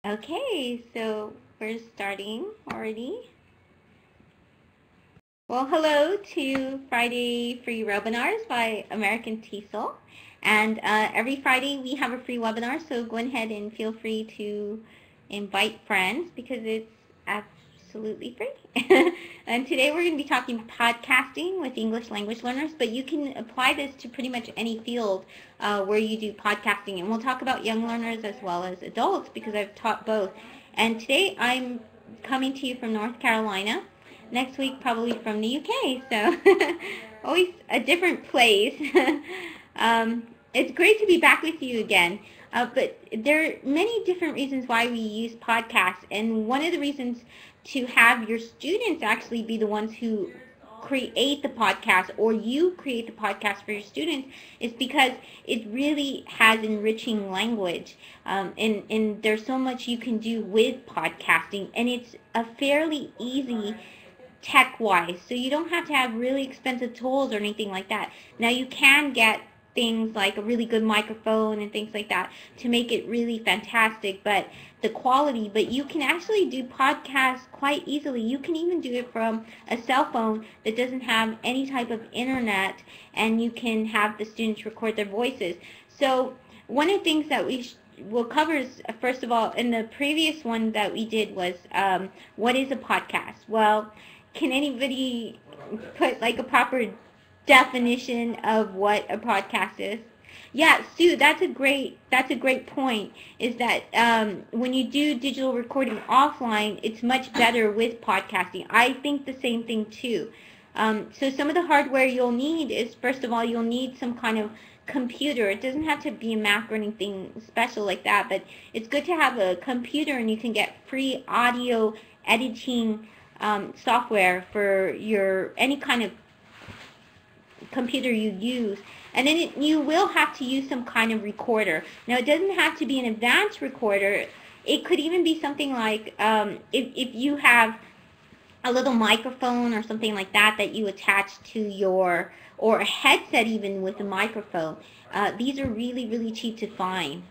Okay, so we're starting already. Well, hello to Friday free webinars by American TESOL. And every Friday we have a free webinar, so go ahead and feel free to invite friends because it's absolutely free. And today we're going to be talking podcasting with English language learners, but you can apply this to pretty much any field where you do podcasting. And we'll talk about young learners as well as adults because I've taught both. And today I'm coming to you from North Carolina. Next week probably from the UK, so always a different place. It's great to be back with you again, but there are many different reasons why we use podcasts, and one of the reasons to have your students actually be the ones who create the podcast, or you create the podcast for your students, is because it really has enriching language, and there's so much you can do with podcasting, and it's a fairly easy tech-wise, so you don't have to have really expensive tools or anything like that. Now you can get things like a really good microphone and things like that to make it really fantastic, but you can actually do podcasts quite easily. You can even do it from a cell phone that doesn't have any type of internet, and you can have the students record their voices. So one of the things that we'll cover is, first of all, in the previous one that we did was what is a podcast? Well, can anybody put like a proper definition of what a podcast is? Yeah, Sue, that's a great point. Is that when you do digital recording offline, it's much better with podcasting. I think the same thing too. So some of the hardware you'll need is, first of all, you'll need some kind of computer. It doesn't have to be a Mac or anything special like that, but it's good to have a computer, and you can get free audio editing software for any kind of computer you use. And then you will have to use some kind of recorder. Now, it doesn't have to be an advanced recorder. It could even be something like if you have a little microphone or something like that you attach to or a headset even with a microphone. These are really, really cheap to find.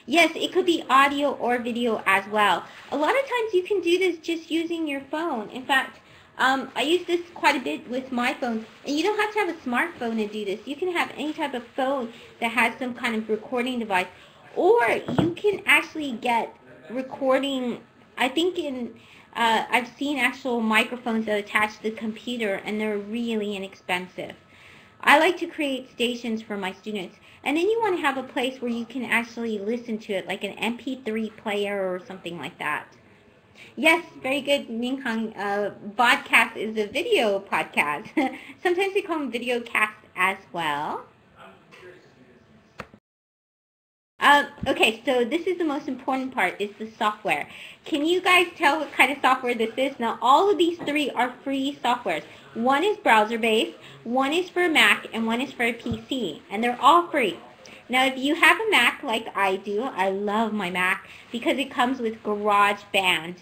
Yes, it could be audio or video as well. A lot of times you can do this just using your phone. In fact, I use this quite a bit with my phone. And you don't have to have a smartphone to do this. You can have any type of phone that has some kind of recording device. Or you can actually get recording, I think I've seen actual microphones that attach to the computer, and they're really inexpensive. I like to create stations for my students. And then you want to have a place where you can actually listen to it, like an MP3 player or something like that. Yes, very good, Minghang. Podcast is a video podcast. Sometimes they call them video casts as well. Okay, so this is the most important part, is the software. Can you guys tell what kind of software this is? Now, all of these three are free softwares. One is browser-based, one is for a Mac, and one is for a PC, and they're all free. Now, if you have a Mac like I do, I love my Mac because it comes with GarageBand.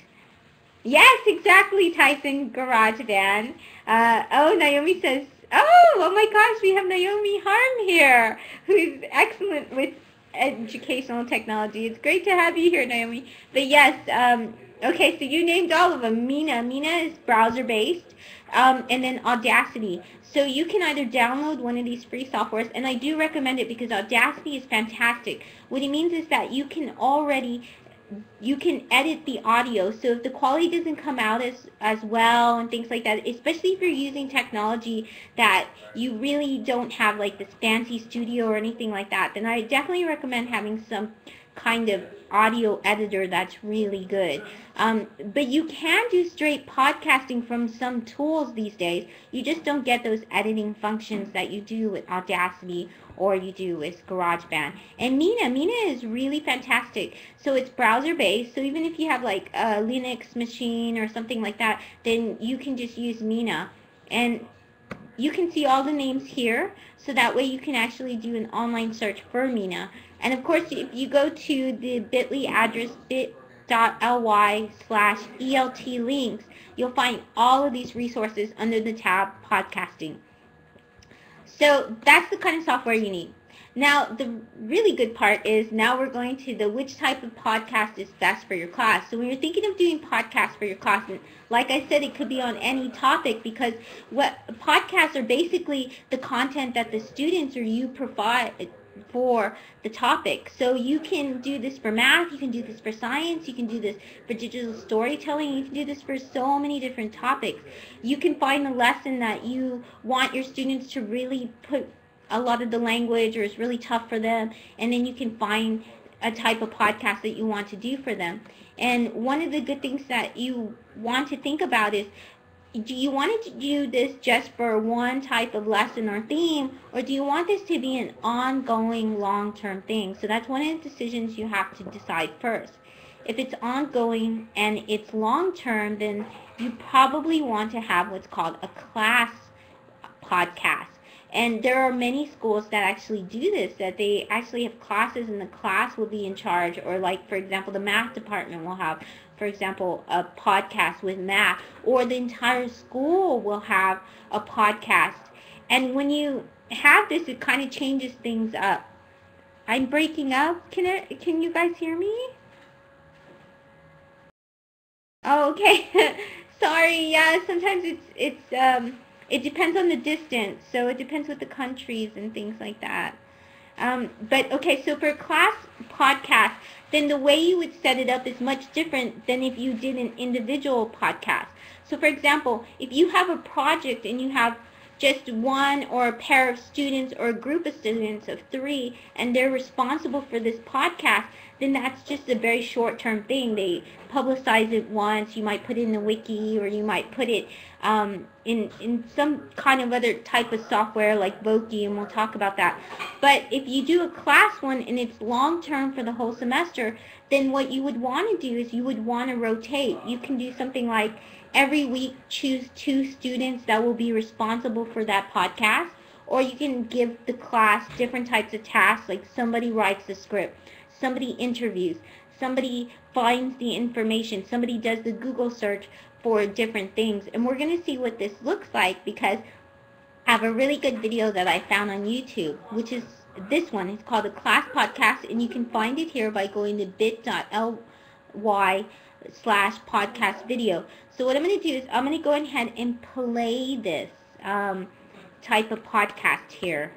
Yes, exactly, Tyson, GarageBand. Oh, Naomi says, oh my gosh, we have Naomi Harm here, who's excellent with educational technology. It's great to have you here, Naomi. But yes, okay, so you named all of them. Mina is browser-based, and then Audacity. So you can either download one of these free softwares, and I do recommend it because Audacity is fantastic. What it means is that you can edit the audio, so if the quality doesn't come out as well and things like that, especially if you're using technology that you really don't have like this fancy studio or anything like that, then I definitely recommend having some kind of audio editor that's really good. But you can do straight podcasting from some tools these days. You just don't get those editing functions that you do with Audacity or you do with GarageBand. And Mina is really fantastic. So it's browser-based, so even if you have like a Linux machine or something like that, then you can just use Mina. And you can see all the names here, so that way you can actually do an online search for Mina. And of course, if you go to the bit.ly address, bit.ly/ELT links, you'll find all of these resources under the tab podcasting. So that's the kind of software you need. Now, the really good part is now we're going to the which type of podcast is best for your class. So when you're thinking of doing podcasts for your class, and like I said, it could be on any topic, because what podcasts are basically the content that the students or you provide for the topic. So you can do this for math, you can do this for science, you can do this for digital storytelling, you can do this for so many different topics. You can find a lesson that you want your students to really put a lot of the language or is really tough for them, and then you can find a type of podcast that you want to do for them. And one of the good things that you want to think about is, do you want to do this just for one type of lesson or theme, or do you want this to be an ongoing long-term thing? So that's one of the decisions you have to decide first. If it's ongoing and it's long-term, then you probably want to have what's called a class podcast. And there are many schools that actually do this, that they actually have classes and the class will be in charge. Or like, for example, the math department will have, for example, a podcast with math, or the entire school will have a podcast. And when you have this, it kind of changes things up. I'm breaking up. Can you guys hear me? Oh, okay. Sorry. Yeah, sometimes it depends on the distance, so it depends with the countries and things like that. But okay, so for a class podcast, then the way you would set it up is much different than if you did an individual podcast. So for example, if you have a project and you have just one or a pair of students or a group of students of 3, and they're responsible for this podcast, then that's just a very short-term thing. They publicize it once. You might put it in the wiki, or you might put it in some kind of other type of software like Voki, and we'll talk about that. But if you do a class one and it's long-term for the whole semester, then what you would want to do is you would want to rotate. You can do something like every week choose 2 students that will be responsible for that podcast, or you can give the class different types of tasks, like somebody writes the script, somebody interviews, somebody finds the information, somebody does the Google search for different things. And we're going to see what this looks like, because I have a really good video that I found on YouTube, which is this one. It's called the Class Podcast, and you can find it here by going to bit.ly/podcast video. So what I'm going to do is I'm going to go ahead and play this type of podcast here.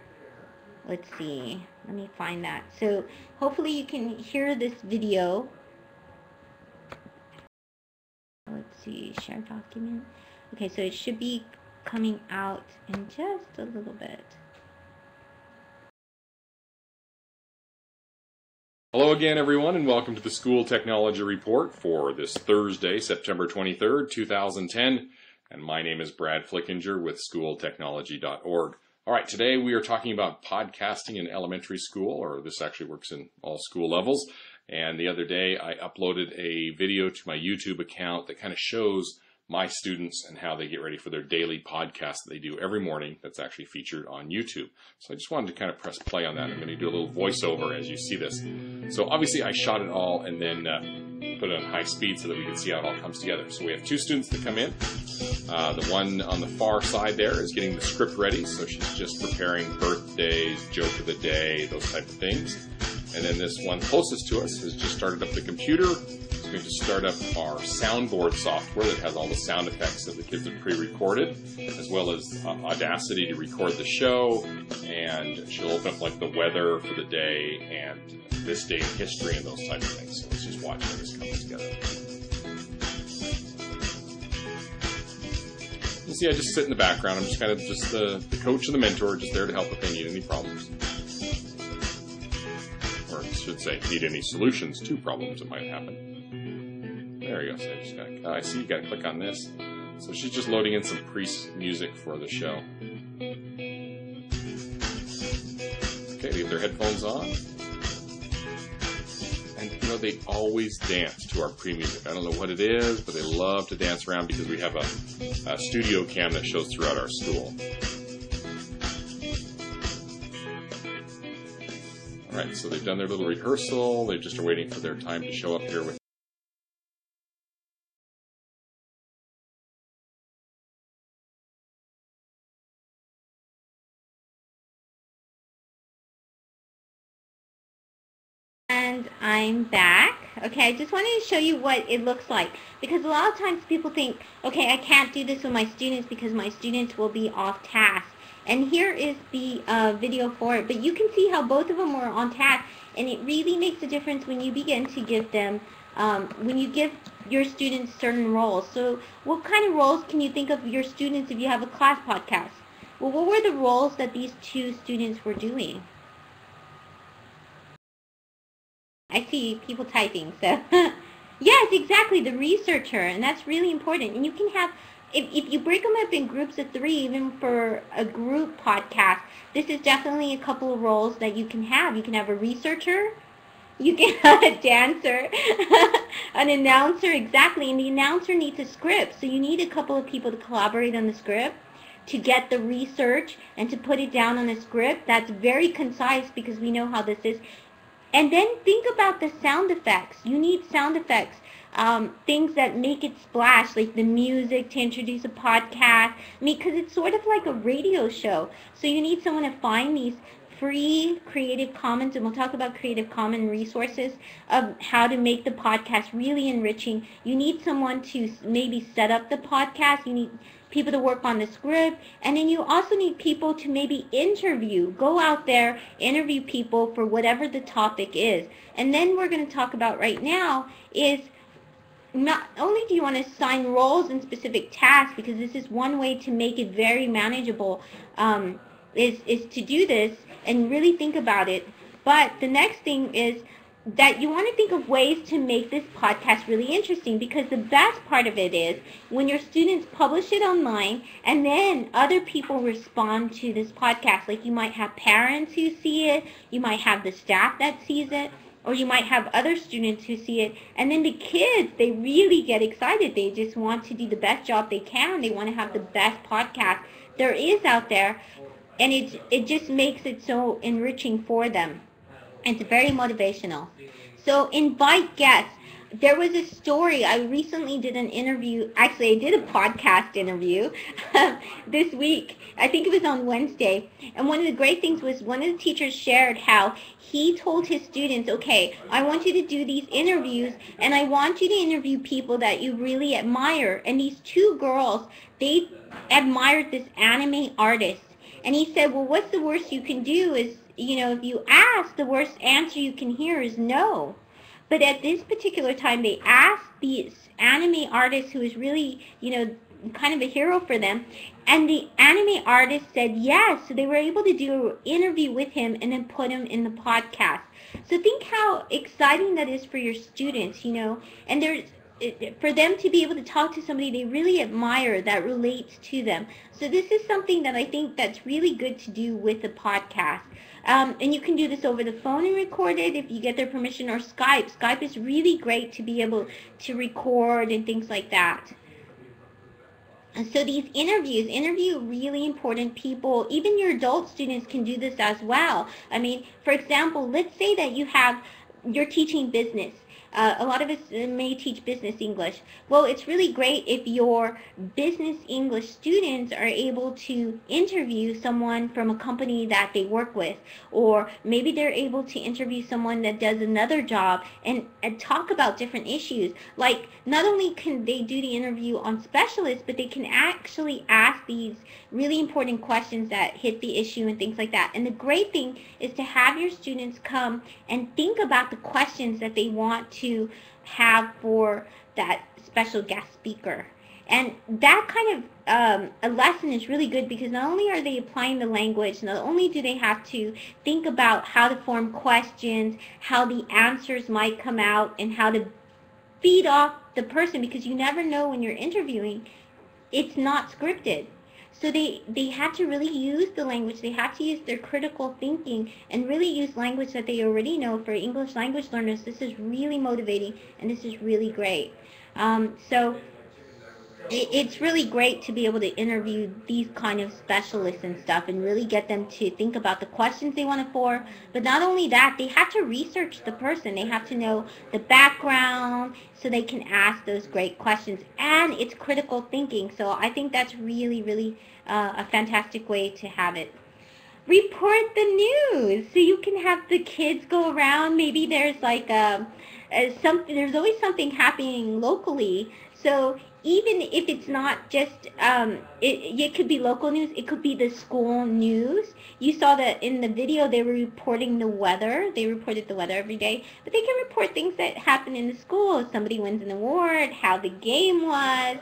Let's see. Let me find that. So hopefully you can hear this video. Let's see. Share document. Okay, so it should be coming out in just a little bit. Hello again, everyone, and welcome to the School Technology Report for this Thursday, September 23rd, 2010. And my name is Brad Flickinger with schooltechnology.org. All right, today we are talking about podcasting in elementary school, or this actually works in all school levels. And the other day I uploaded a video to my YouTube account that kind of shows my students and how they get ready for their daily podcast that they do every morning that's actually featured on YouTube. So I just wanted to kind of press play on that. I'm going to do a little voiceover as you see this. So obviously I shot it all and then put it on high speed so that we can see how it all comes together. So we have 2 students that come in. The one on the far side there is getting the script ready. So she's just preparing birthdays, joke of the day, those type of things. And then this one closest to us has just started up the computer. It's going to start up our soundboard software that has all the sound effects that the kids have pre-recorded, as well as Audacity to record the show. And she'll open up like the weather for the day and this day in history and those type of things. So let's just watch how this comes together. You see, I just sit in the background. I'm just kind of just the coach and the mentor, just there to help if they need any problems. Or I should say, need any solutions to problems that might happen. There you go. So I see you got to click on this. So she's just loading in some music for the show. Okay, they have their headphones on. And you know, they always dance to our pre-music. I don't know what it is, but they love to dance around because we have a studio cam that shows throughout our school. All right, so they've done their little rehearsal. They just are waiting for their time to show up here with and I'm back. Okay, I just wanted to show you what it looks like, because a lot of times people think, okay, I can't do this with my students because my students will be off task. And here is the video for it, but you can see how both of them were on task, and it really makes a difference when you begin to give them, when you give your students certain roles. So what kind of roles can you think of your students if you have a class podcast? Well, what were the roles that these two students were doing? I see people typing, so yes, exactly, the researcher, and that's really important. And you can have, if you break them up in groups of 3, even for a group podcast, this is definitely a couple of roles that you can have. You can have a researcher, you can have a dancer, an announcer, exactly, and the announcer needs a script, so you need a couple of people to collaborate on the script, to get the research, and to put it down on a script that's very concise, because we know how this is. And then think about the sound effects. You need sound effects, things that make it splash, like the music to introduce a podcast. I mean, because it's sort of like a radio show. So you need someone to find these free Creative Commons, and we'll talk about Creative Commons resources of how to make the podcast really enriching. You need someone to maybe set up the podcast. You need people to work on the script, and then you also need people to maybe interview. Go out there, interview people for whatever the topic is. And then we're going to talk about right now is not only do you want to assign roles and specific tasks, because this is one way to make it very manageable, is to do this and really think about it. But the next thing is that you want to think of ways to make this podcast really interesting, because the best part of it is when your students publish it online and then other people respond to this podcast. Like you might have parents who see it, you might have the staff that sees it, or you might have other students who see it, and then the kids, they really get excited. They just want to do the best job they can. They want to have the best podcast there is out there, and it just makes it so enriching for them. It's very motivational. So invite guests. There was a story. I recently did an interview. Actually, I did a podcast interview this week. I think it was on Wednesday. And one of the great things was one of the teachers shared how he told his students, okay, I want you to do these interviews, and I want you to interview people that you really admire. And these 2 girls, they admired this anime artist. And he said, well, what's the worst you can do is, if you ask, the worst answer you can hear is no. But at this particular time, they asked the anime artist, who is really, kind of a hero for them, and the anime artist said yes. So they were able to do an interview with him and then put him in the podcast. So think how exciting that is for your students, and for them to be able to talk to somebody they really admire that relates to them. So this is something that I think that's really good to do with the podcast. And you can do this over the phone and record it if you get their permission, or Skype. Skype is really great to be able to record and things like that. And so these interviews, interview really important people. Even your adult students can do this as well. I mean, for example, let's say that you're teaching business. A lot of us may teach business English. Well, it's really great if your business English students are able to interview someone from a company that they work with, or maybe they're able to interview someone that does another job and talk about different issues. Like, not only can they do the interview on specialists, but they can actually ask these really important questions that hit the issue and things like that. And the great thing is to have your students come and think about the questions that they want to have for that special guest speaker. And that kind of a lesson is really good, because not only are they applying the language, not only do they have to think about how to form questions, how the answers might come out, and how to feed off the person, because you never know when you're interviewing. It's not scripted. So they have to really use the language. They have to use their critical thinking and really use language that they already know. For English language learners, this is really motivating, and this is really great. So it's really great to be able to interview these kind of specialists and stuff, and really get them to think about the questions they want to for. But not only that, they have to research the person. They have to know the background so they can ask those great questions. And it's critical thinking. So I think that's really, really a fantastic way to have it. report the news. So you can have the kids go around. Maybe there's like something. There's always something happening locally. So even if it's not just, it could be local news. It could be the school news. You saw that in the video they were reporting the weather. They reported the weather every day. But they can report things that happen in the school. If somebody wins an award, how the game was,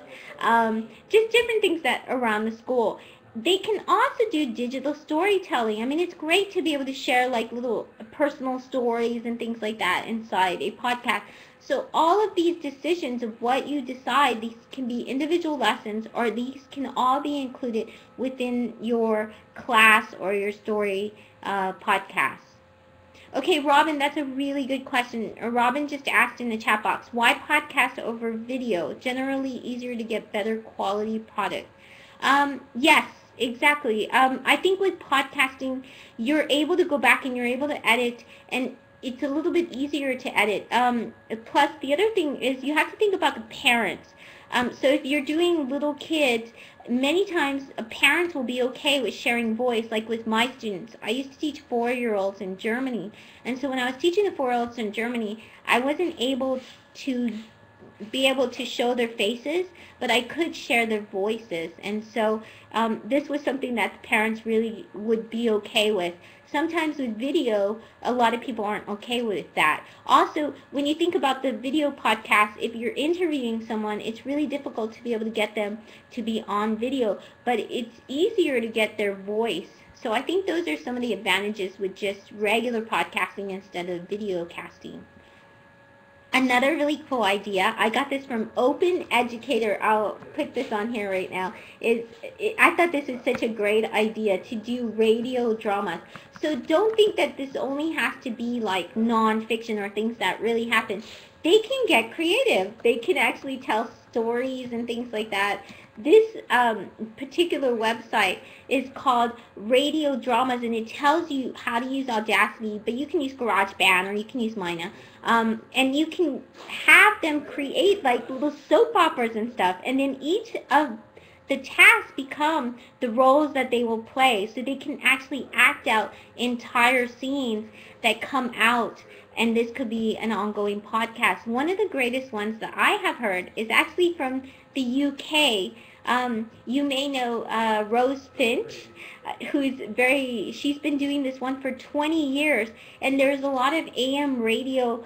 just different things that around the school. They can also do digital storytelling. I mean, it's great to be able to share like little personal stories and things like that inside a podcast. So all of these decisions of what you decide, these can be individual lessons, or these can all be included within your class or your story podcast. Okay, Robin, that's a really good question. Robin just asked in the chat box, why podcast over video? Generally easier to get better quality product. Yes, exactly. I think with podcasting, you're able to go back and you're able to edit, and it's a little bit easier to edit. Plus, the other thing is you have to think about the parents. So if you're doing little kids, many times parents will be okay with sharing voice, like with my students. I used to teach 4-year-olds in Germany, and so when I was teaching the 4-year-olds in Germany, I wasn't able to be able to show their faces, but I could share their voices. And so this was something that the parents really would be okay with. Sometimes with video, a lot of people aren't okay with that. Also, when you think about the video podcast, if you're interviewing someone, it's really difficult to be able to get them to be on video, but it's easier to get their voice. So I think those are some of the advantages with just regular podcasting instead of video casting. Another really cool idea, I got this from Open Educator, I'll put this on here right now, I thought this was such a great idea to do radio dramas. So don't think that this only has to be like nonfiction or things that really happen. They can get creative. They can actually tell stories and things like that. This particular website is called Radio Dramas, and it tells you how to use Audacity, but you can use GarageBand or you can use Mina. And you can have them create like little soap operas and stuff, and then each of the tasks become the roles that they will play, so they can actually act out entire scenes that come out, and this could be an ongoing podcast. One of the greatest ones that I have heard is actually from the UK. You may know Rose Finch, she's been doing this one for 20 years, and there's a lot of AM radio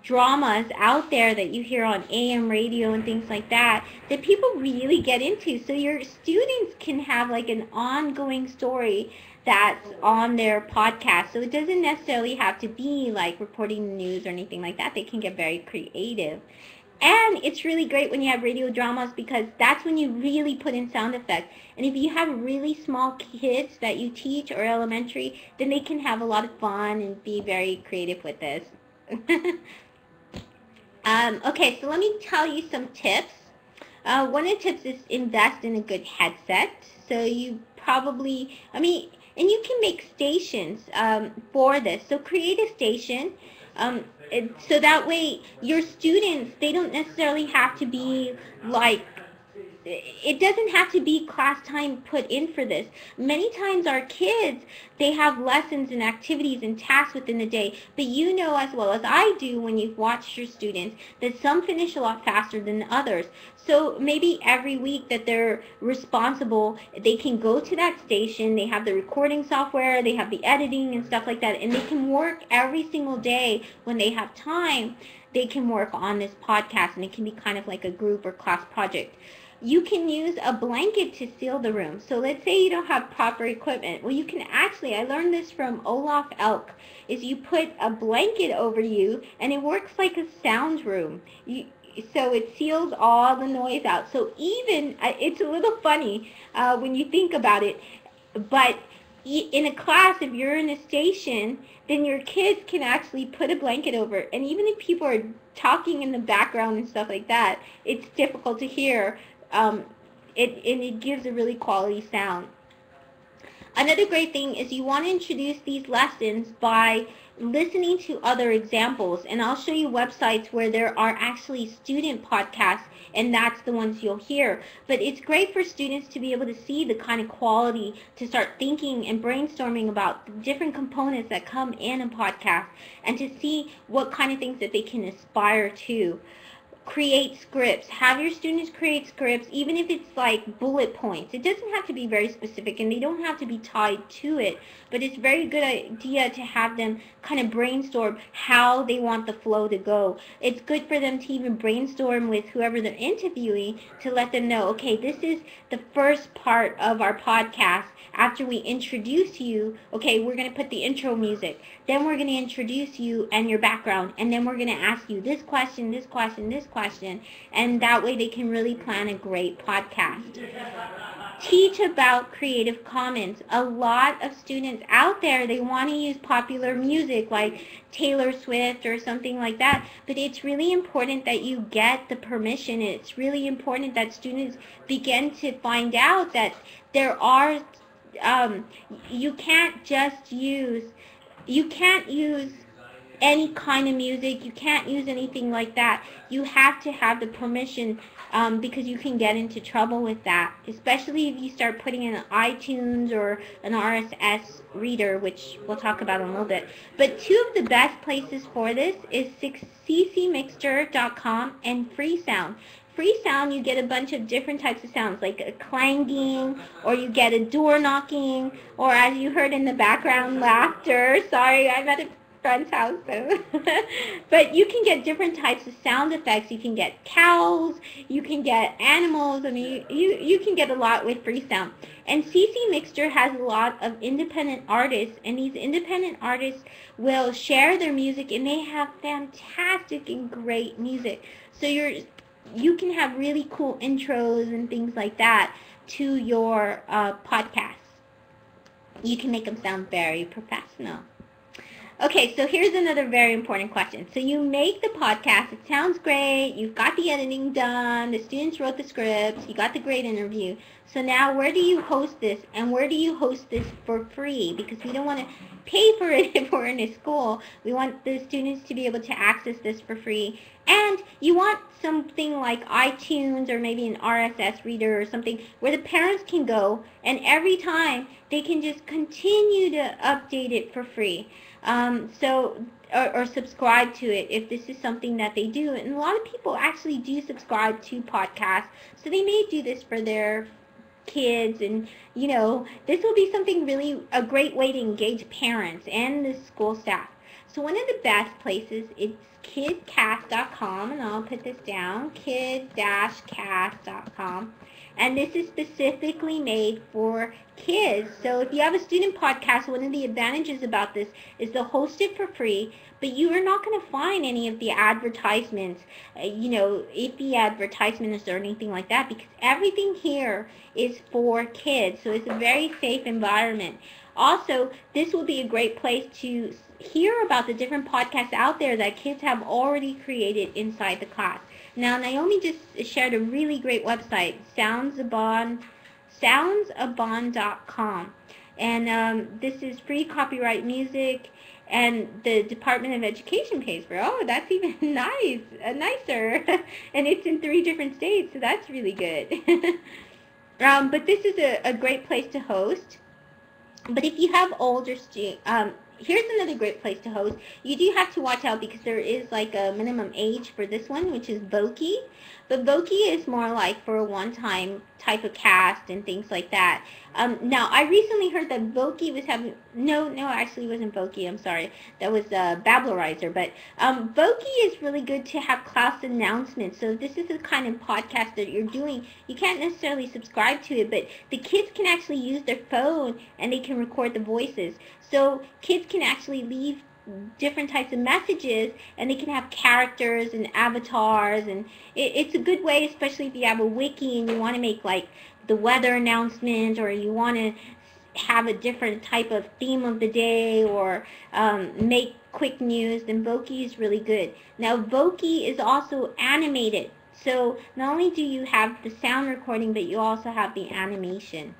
dramas out there that you hear on AM radio and things like that people really get into. So your students can have like an ongoing story that's on their podcast. So it doesn't necessarily have to be like reporting the news or anything like that. They can get very creative. And it's really great when you have radio dramas, because that's when you really put in sound effects. And if you have really small kids that you teach or elementary, then they can have a lot of fun and be very creative with this. Okay, so let me tell you some tips. One of the tips is invest in a good headset. So you probably, and you can make stations for this. So create a station. So that way your students, they don't necessarily have to be like, it doesn't have to be class time put in for this. Many times our kids, they have lessons and activities and tasks within the day, but you know as well as I do when you've watched your students that some finish a lot faster than others. So maybe every week that they're responsible, they can go to that station, they have the recording software, they have the editing and stuff like that, and they can work every single day when they have time. They can work on this podcast, and it can be kind of like a group or class project. You can use a blanket to seal the room. So let's say you don't have proper equipment. Well, you can actually, I learned this from Olaf Elk, is you put a blanket over you, and it works like a sound room. So it seals all the noise out. So even, it's a little funny when you think about it, but in a class, if you're in a station, then your kids can actually put a blanket over, and even if people are talking in the background and stuff like that, it's difficult to hear. It gives a really quality sound. Another great thing is you want to introduce these lessons by listening to other examples, and I'll show you websites where there are actually student podcasts, and that's the ones you'll hear. But it's great for students to be able to see the kind of quality, to start thinking and brainstorming about the different components that come in a podcast, and to see what kind of things that they can aspire to. Create scripts. Have your students create scripts, even if it's like bullet points. It doesn't have to be very specific, and they don't have to be tied to it, but it's a very good idea to have them kind of brainstorm how they want the flow to go. It's good for them to even brainstorm with whoever they're interviewing, to let them know, okay, this is the first part of our podcast. After we introduce you, okay, we're going to put the intro music. Then we're going to introduce you and your background. And then we're going to ask you this question, this question, this question. And that way they can really plan a great podcast. Teach about Creative Commons. A lot of students out there, they want to use popular music like Taylor Swift or something like that, but it's really important that you get the permission. It's really important that students begin to find out that there are you can't use any kind of music. You can't use anything like that. You have to have the permission, because you can get into trouble with that, especially if you start putting in an iTunes or an RSS reader, which we'll talk about in a little bit. But two of the best places for this is ccmixture.com and Freesound. Freesound, you get a bunch of different types of sounds, like a clanging, or you get a door knocking, or as you heard in the background, laughter. Sorry, I'm at a friend's house, so. But you can get different types of sound effects. You can get cows, you can get animals. I mean, you can get a lot with Freesound. And CC Mixture has a lot of independent artists, and these independent artists will share their music, and they have fantastic and great music. So you can have really cool intros and things like that to your podcasts. You can make them sound very professional. Okay, so here's another very important question. So you make the podcast, it sounds great, you've got the editing done, the students wrote the scripts, you got the great interview. So now where do you host this, and where do you host this for free? Because we don't want to pay for it if we're in a school. We want the students to be able to access this for free. And you want something like iTunes or maybe an RSS reader or something where the parents can go, and every time they can just continue to update it for free. Or subscribe to it if this is something that they do. And a lot of people actually do subscribe to podcasts, so they may do this for their kids, and this will be something really a great way to engage parents and the school staff. So one of the best places is kidcast.com, and I'll put this down, kid-cast.com. And this is specifically made for kids. So if you have a student podcast, one of the advantages about this is they'll host it for free, but you are not going to find any of the advertisements, iffy advertisements or anything like that, because everything here is for kids. So it's a very safe environment. Also, this will be a great place to hear about the different podcasts out there that kids have already created inside the class. Now, Naomi just shared a really great website, soundsabon.com. And this is free copyright music, and the Department of Education pays for it. Oh, that's even nicer. And it's in 3 different states, so that's really good. But this is a great place to host. But if you have older students, here's another great place to host. You do have to watch out because there is like a minimum age for this one, which is Voki. But Voki is more like for a one-time type of cast and things like that. Now, I recently heard that Voki was having, no, actually it wasn't Voki, I'm sorry. That was Babblerizer. But Voki is really good to have class announcements. So if this is the kind of podcast that you're doing, you can't necessarily subscribe to it, but the kids can actually use their phone and they can record the voices. So kids can actually leave different types of messages, and they can have characters and avatars, and it's a good way, especially if you have a wiki and you want to make like the weather announcement, or you want to have a different type of theme of the day, or make quick news, then Voki is really good. Now, Voki is also animated, so not only do you have the sound recording, but you also have the animation.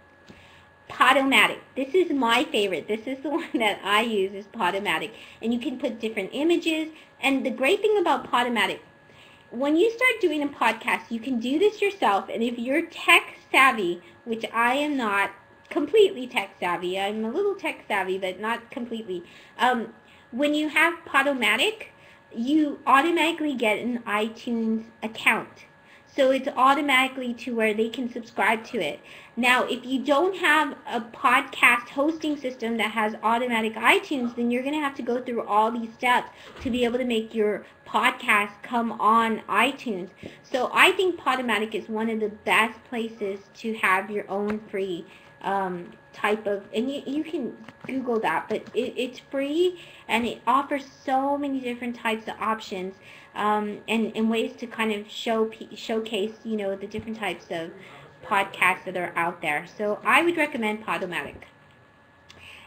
Podomatic. This is my favorite. This is the one that I use, is Podomatic. And you can put different images. And the great thing about Podomatic, when you start doing a podcast, you can do this yourself. And if you're tech savvy, which I am not completely tech savvy, I'm a little tech savvy, but not completely. When you have Podomatic, you automatically get an iTunes account. So it's automatically to where they can subscribe to it. Now, if you don't have a podcast hosting system that has automatic iTunes, then you're going to have to go through all these steps to be able to make your podcast come on iTunes. So I think Podomatic is one of the best places to have your own free type of, and you can Google that, but it's free, and it offers so many different types of options, and ways to kind of showcase, the different types of podcasts that are out there. So I would recommend Podomatic.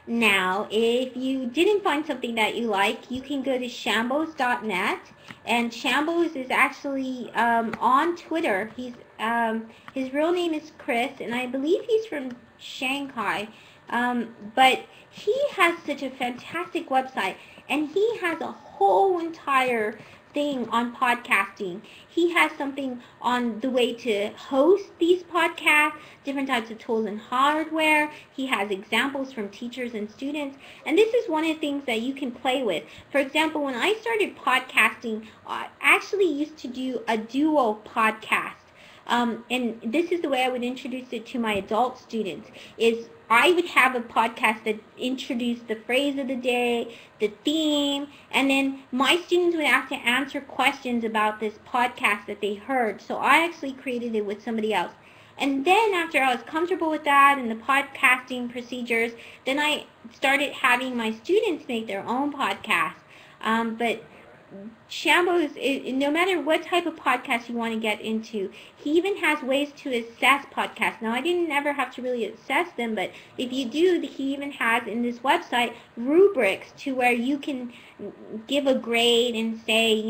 Now, if you didn't find something that you like, you can go to shambos.net, and Shambos is actually on Twitter. His real name is Chris, and I believe he's from Shanghai, but he has such a fantastic website, and he has a whole entire thing on podcasting. He has something on the way to host these podcasts, different types of tools and hardware. He has examples from teachers and students, and this is one of the things that you can play with. For example, when I started podcasting, I actually used to do a duo podcast. And this is the way I would introduce it to my adult students, is I would have a podcast that introduced the phrase of the day, the theme, and then my students would have to answer questions about this podcast that they heard. So I actually created it with somebody else. And then after I was comfortable with that and the podcasting procedures, then I started having my students make their own podcast. But Shambos, no matter what type of podcast you want to get into, he even has ways to assess podcasts. Now, I didn't ever have to really assess them, but if you do, he even has in this website rubrics to where you can give a grade and say,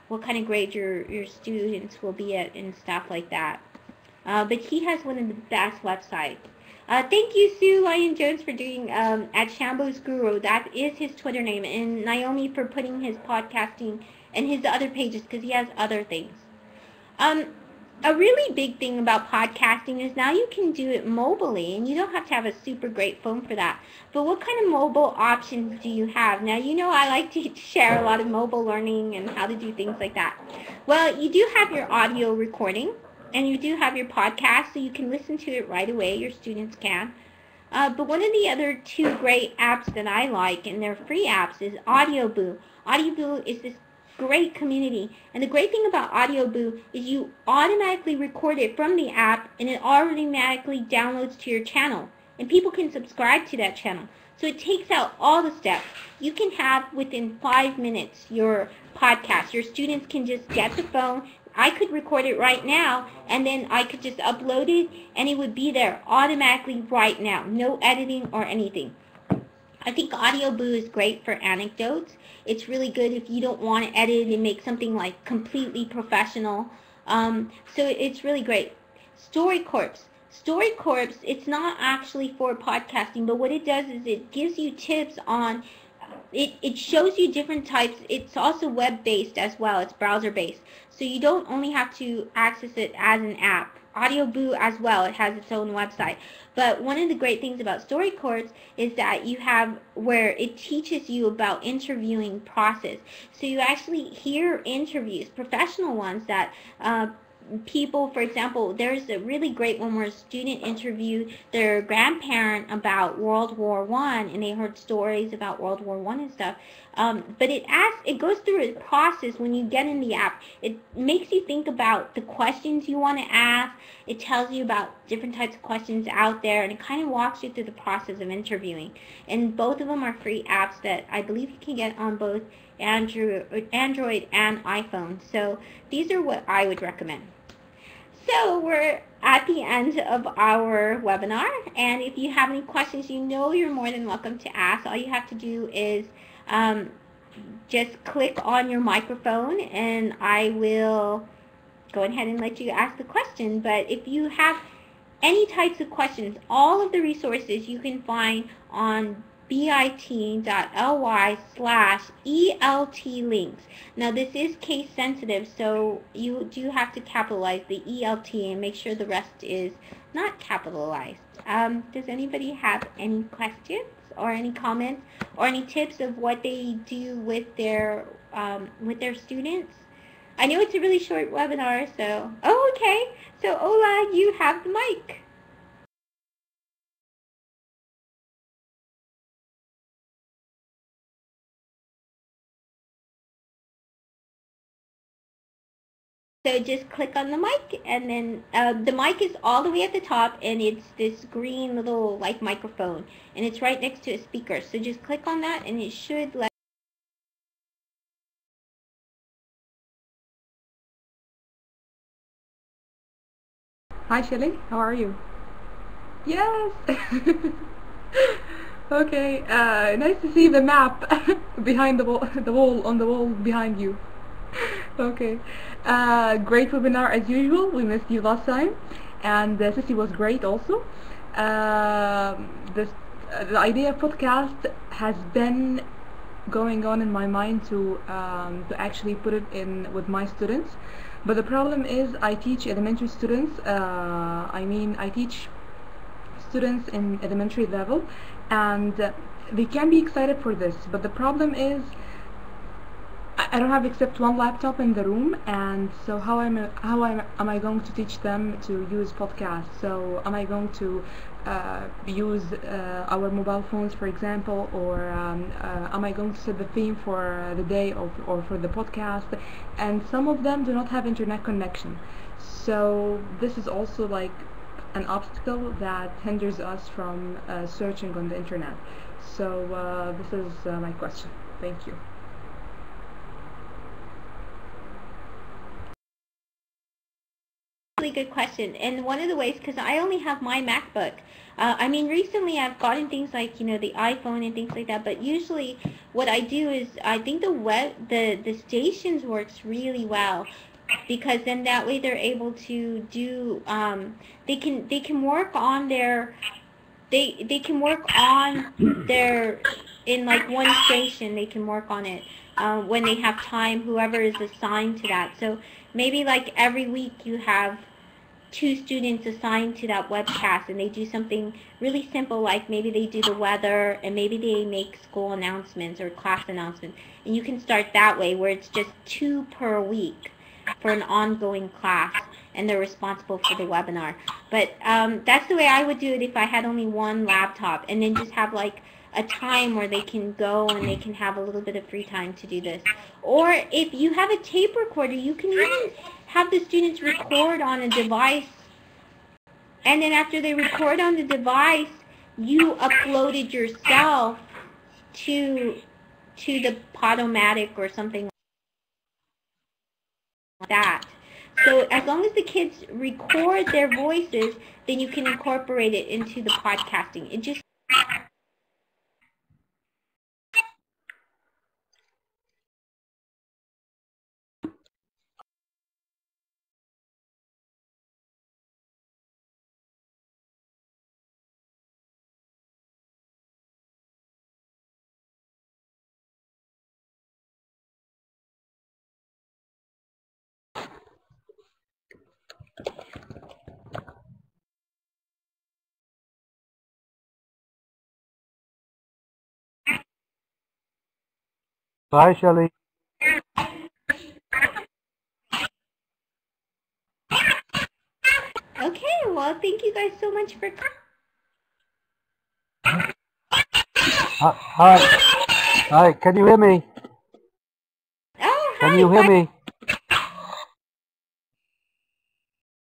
what kind of grade your students will be at and stuff like that. But he has one of the best websites. Thank you, Sue Lyon Jones, for doing at Shambos Guru. That is his Twitter name, and Naomi for putting his podcasting and his other pages, because he has other things. A really big thing about podcasting is now you can do it mobilely, and you don't have to have a super great phone for that. But what kind of mobile options do you have? Now, I like to share a lot of mobile learning and how to do things like that. Well, you do have your audio recording, and you do have your podcast, so you can listen to it right away. Your students can. But one of the other two great apps that I like, and they're free apps, is AudioBoo. AudioBoo is this great community. And the great thing about AudioBoo is you automatically record it from the app, and it automatically downloads to your channel. And people can subscribe to that channel. So it takes out all the steps. You can have, within 5 minutes, your podcast. Your students can just get the phone. I could record it right now, and then I could just upload it, and it would be there automatically right now. No editing or anything. I think AudioBoo is great for anecdotes. It's really good if you don't want to edit and make something like completely professional. So it's really great. StoryCorps. StoryCorps, it's not actually for podcasting, but what it does is it gives you tips on, it shows you different types. It's also web-based as well. It's browser-based. So you don't only have to access it as an app. AudioBoo as well, it has its own website. But one of the great things about StoryCorps is that you have where it teaches you about interviewing process. So you actually hear interviews, professional ones that people, for example, there's a really great one where a student interviewed their grandparent about World War I, and they heard stories about World War I and stuff. But it goes through a process when you get in the app. It makes you think about the questions you want to ask. It tells you about different types of questions out there, and it kind of walks you through the process of interviewing. And both of them are free apps that I believe you can get on both Android and iPhone. So these are what I would recommend. So we're at the end of our webinar, and if you have any questions, you're more than welcome to ask. All you have to do is just click on your microphone, and I will go ahead and let you ask the question. But if you have any types of questions. All of the resources you can find on bit.ly/ELT links. Now this is case sensitive, so you do have to capitalize the ELT and make sure the rest is not capitalized. Does anybody have any questions or any comments or any tips of what they do with their students? I know it's a really short webinar, so okay. So Ola, you have the mic. So just click on the mic, and then the mic is all the way at the top, and it's this green little like microphone, and it's right next to a speaker. So just click on that, and it should let. Hi Shelly, how are you? Yes! Okay, nice to see the map behind the wall on the wall behind you. Okay, great webinar as usual. We missed you last time, and Sissy was great also. This the idea of podcast has been going on in my mind to actually put it in with my students, but the problem is I teach elementary students. I teach students in elementary level, and they can be excited for this, but the problem is I don't have except one laptop in the room, and so how am I going to teach them to use podcasts? So am I going to use our mobile phones, for example, or am I going to set the theme for the day or for the podcast? And some of them do not have internet connection, so this is also like an obstacle that hinders us from searching on the internet. So this is my question. Thank you. Really good question. And one of the ways, because I only have my MacBook, I mean recently I've gotten things like the iPhone and things like that, but usually what I do is I think the stations works really well, because then that way they're able to do they can work on their they can work on their in like one station. They can work on it when they have time, whoever is assigned to that. So maybe like every week you have 2 students assigned to that webcast, and they do something really simple, like maybe they do the weather, and maybe they make school announcements or class announcements, and you can start that way where it's just 2 per week for an ongoing class, and they're responsible for the webinar. But that's the way I would do it if I had only one laptop, and then just have like a time where they can go and they can have a little bit of free time to do this. Or if you have a tape recorder, you can even have the students record on a device, and then after they record on the device, you upload it yourself to the Podomatic or something like that. So as long as the kids record their voices, then you can incorporate it into the podcasting. It just Bye, Shelley. okay. Well, thank you guys so much for. Hi. Hi, can you hear me? Oh, hi. Can you hear me?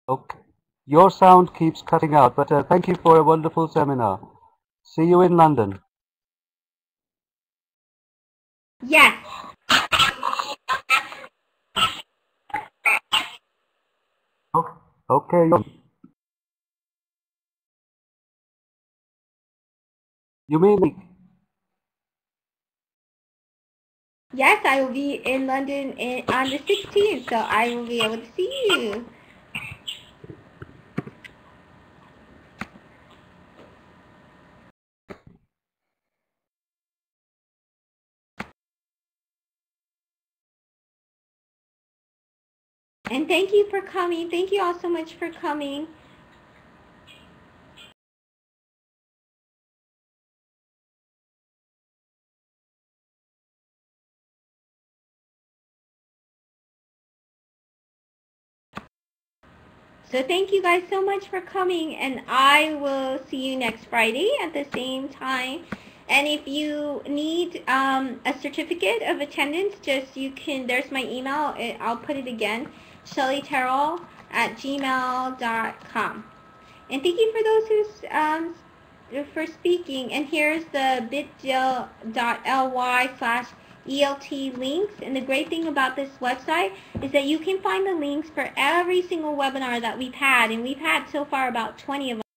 Okay. Your sound keeps cutting out, but thank you for a wonderful seminar. See you in London. Yes. Okay. You mean me? Yes, I will be in London on the 16th, so I will be able to see you. And thank you for coming. Thank you all so much for coming. So thank you guys so much for coming, and I will see you next Friday at the same time. And if you need a certificate of attendance, there's my email. I'll put it again, shellyterrell@gmail.com. And thank you for those for speaking. And here's the bit.ly/ELT links. And the great thing about this website is that you can find the links for every single webinar that we've had. And we've had so far about 20 of them.